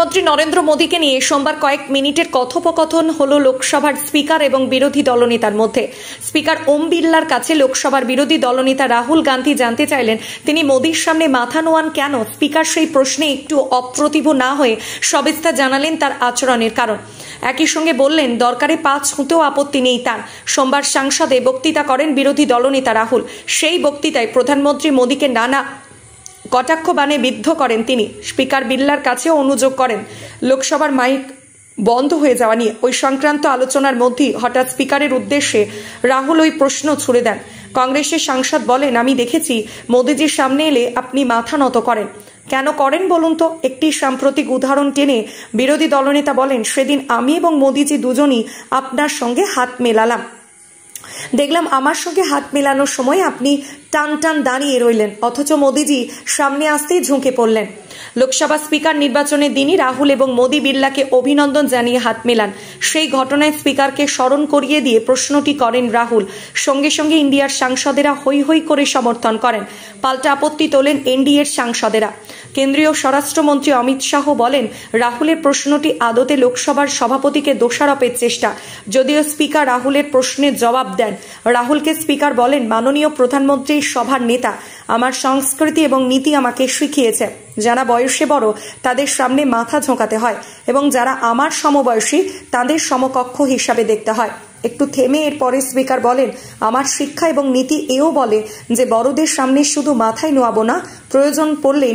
প্রধানমন্ত্রী নরেন্দ্র মোদীকে নিয়ে সোমবার কয়েক মিনিটের কথোপকথন হলো লোকসভার স্পিকার এবং বিরোধী দলনেতার মধ্যে। স্পিকার ওম বিড়লার কাছে লোকসভার বিরোধী দলনেতা রাহুল গান্ধী জানতে চাইলেন তিনি মোদীর সামনে মাথা নোয়ান কেন। স্পিকার সেই প্রশ্নে একটু অপ্রতিভ না হয়ে সবিস্তার জানালেন তার আচরণের কারণ। একই সঙ্গে বললেন দরকারে পা ছুঁতেও আপত্তি নেই তার। সোমবার সংসদে বক্তৃতা করেন বিরোধী দলনেতা রাহুল। সেই বক্তৃতায় প্রধানমন্ত্রী মোদীকে নানা কটাক্ষ বাণে বিদ্ধ করেন তিনি। স্পিকার বিড়লার কাছেও অনুযোগ করেন লোকসভার মাইক বন্ধ হয়ে যাওয়া নিয়ে। ওই সংক্রান্ত আলোচনার মধ্যেই হঠাৎ স্পিকারের উদ্দেশ্যে রাহুল ওই প্রশ্ন ছুড়ে দেন। কংগ্রেসের সাংসদ বলেন, আমি দেখেছি মোদীজির সামনে এলে আপনি মাথা নত করেন। কেন করেন বলুন তো? একটি সাম্প্রতিক উদাহরণ টেনে বিরোধী দলনেতা বলেন, সেদিন আমি এবং মোদীজি দুজনই আপনার সঙ্গে হাত মেলালাম। দেখলাম আমার সঙ্গে হাত মেলানোর সময় আপনি টান টান দাঁড়িয়ে রইলেন, অথচ মোদীজি সামনে আসতেই ঝুঁকে পড়লেন। লোকসভা স্পিকার নির্বাচনের দিনই রাহুল এবং মোদী বিড়লাকে অভিনন্দন জানিয়ে হাত মেলান। সেই ঘটনায় স্পিকারকে স্মরণ করিয়ে দিয়ে প্রশ্নটি করেন রাহুল। সঙ্গে সঙ্গে ইন্ডিয়ার সাংসদেরা হৈ হৈ করে সমর্থন করেন। পাল্টা আপত্তি তোলেন এনডিএর সাংসদেরা। কেন্দ্রীয় স্বরাষ্ট্রমন্ত্রী অমিত শাহ বলেন, রাহুলের প্রশ্নটি আদতে লোকসভার সভাপতিকে দোষারোপের চেষ্টা। যদিও স্পিকার রাহুলের প্রশ্নের জবাব দেন। রাহুলকে স্পিকার বলেন, মাননীয় প্রধানমন্ত্রী সভার নেতা, আমার সংস্কৃতি এবং নীতি আমাকে শিখিয়েছে যারা বয়সে বড় তাদের সামনে মাথা ঝোঁকাতে হয় এবং যারা আমার সমবয়সী তাদের সমকক্ষ হিসাবে দেখতে হয়। একটু থেমে এরপরে স্পিকার বলেন, আমার শিক্ষা এবং নীতি এও বলে যে বড়দের সামনে শুধু মাথায় নোয়াবো না, প্রয়োজন পড়লে